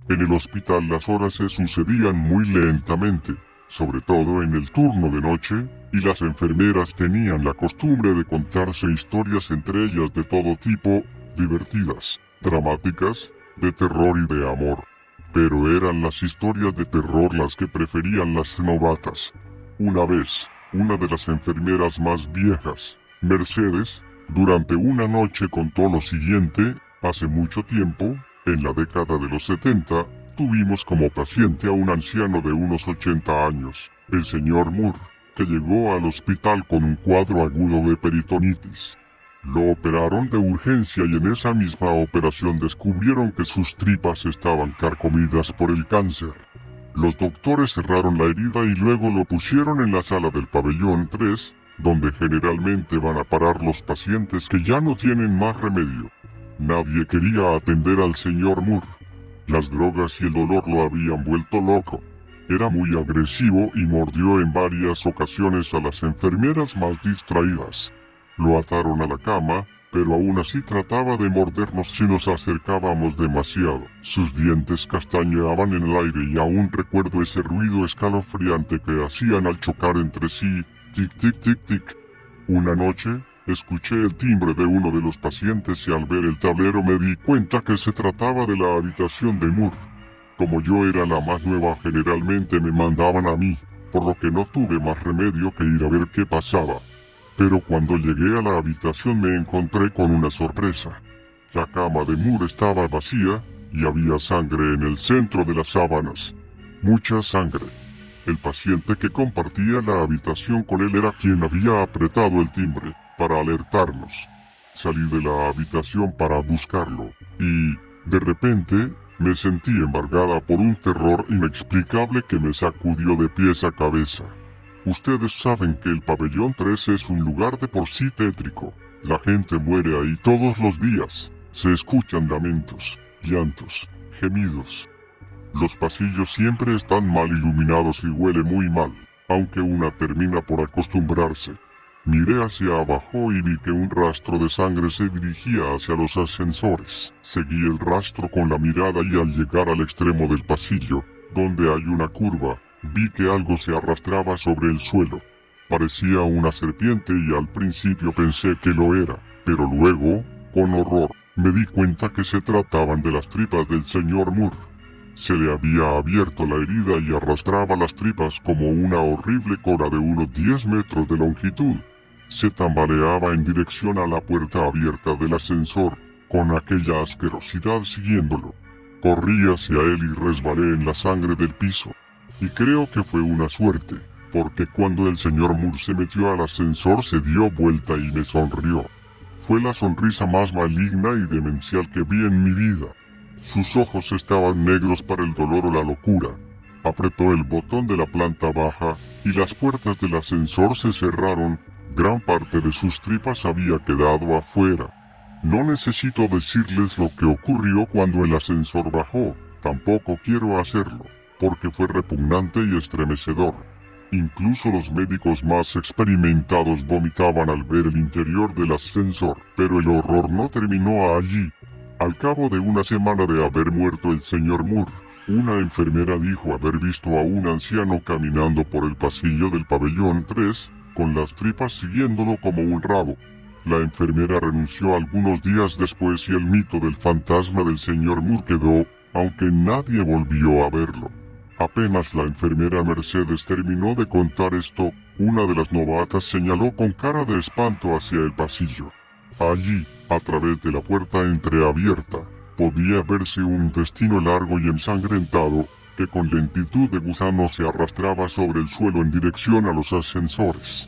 En el hospital las horas se sucedían muy lentamente, sobre todo en el turno de noche, y las enfermeras tenían la costumbre de contarse historias entre ellas de todo tipo, divertidas, dramáticas, de terror y de amor. Pero eran las historias de terror las que preferían las novatas. Una vez, una de las enfermeras más viejas, Mercedes, durante una noche contó lo siguiente: hace mucho tiempo, en la década de los 70, tuvimos como paciente a un anciano de unos 80 años, el señor Moore, que llegó al hospital con un cuadro agudo de peritonitis. Lo operaron de urgencia y en esa misma operación descubrieron que sus tripas estaban carcomidas por el cáncer. Los doctores cerraron la herida y luego lo pusieron en la sala del pabellón 3, donde generalmente van a parar los pacientes que ya no tienen más remedio. Nadie quería atender al señor Moore. Las drogas y el dolor lo habían vuelto loco. Era muy agresivo y mordió en varias ocasiones a las enfermeras más distraídas. Lo ataron a la cama, pero aún así trataba de mordernos si nos acercábamos demasiado. Sus dientes castañeaban en el aire y aún recuerdo ese ruido escalofriante que hacían al chocar entre sí, tic tic tic tic. Una noche, escuché el timbre de uno de los pacientes y al ver el tablero me di cuenta que se trataba de la habitación de Moore. Como yo era la más nueva, generalmente me mandaban a mí, por lo que no tuve más remedio que ir a ver qué pasaba. Pero cuando llegué a la habitación me encontré con una sorpresa. La cama de Moore estaba vacía, y había sangre en el centro de las sábanas. Mucha sangre. El paciente que compartía la habitación con él era quien había apretado el timbre, para alertarnos. Salí de la habitación para buscarlo, y, de repente, me sentí embargada por un terror inexplicable que me sacudió de pies a cabeza. Ustedes saben que el pabellón 3 es un lugar de por sí tétrico. La gente muere ahí todos los días. Se escuchan lamentos, llantos, gemidos. Los pasillos siempre están mal iluminados y huele muy mal, aunque una termina por acostumbrarse. Miré hacia abajo y vi que un rastro de sangre se dirigía hacia los ascensores. Seguí el rastro con la mirada y al llegar al extremo del pasillo, donde hay una curva, vi que algo se arrastraba sobre el suelo. Parecía una serpiente y al principio pensé que lo era, pero luego, con horror, me di cuenta que se trataban de las tripas del señor Moore. Se le había abierto la herida y arrastraba las tripas como una horrible cola de unos 10 metros de longitud. Se tambaleaba en dirección a la puerta abierta del ascensor, con aquella asquerosidad siguiéndolo. Corrí hacia él y resbalé en la sangre del piso. Y creo que fue una suerte, porque cuando el señor Moore se metió al ascensor se dio vuelta y me sonrió. Fue la sonrisa más maligna y demencial que vi en mi vida. Sus ojos estaban negros para el dolor o la locura. Apretó el botón de la planta baja y las puertas del ascensor se cerraron. Gran parte de sus tripas había quedado afuera. No necesito decirles lo que ocurrió cuando el ascensor bajó. Tampoco quiero hacerlo, porque fue repugnante y estremecedor. Incluso los médicos más experimentados vomitaban al ver el interior del ascensor, pero el horror no terminó allí. Al cabo de una semana de haber muerto el señor Moore, una enfermera dijo haber visto a un anciano caminando por el pasillo del pabellón 3, con las tripas siguiéndolo como un rabo. La enfermera renunció algunos días después y el mito del fantasma del señor Moore quedó, aunque nadie volvió a verlo. Apenas la enfermera Mercedes terminó de contar esto, una de las novatas señaló con cara de espanto hacia el pasillo. Allí, a través de la puerta entreabierta, podía verse un intestino largo y ensangrentado, que con lentitud de gusano se arrastraba sobre el suelo en dirección a los ascensores.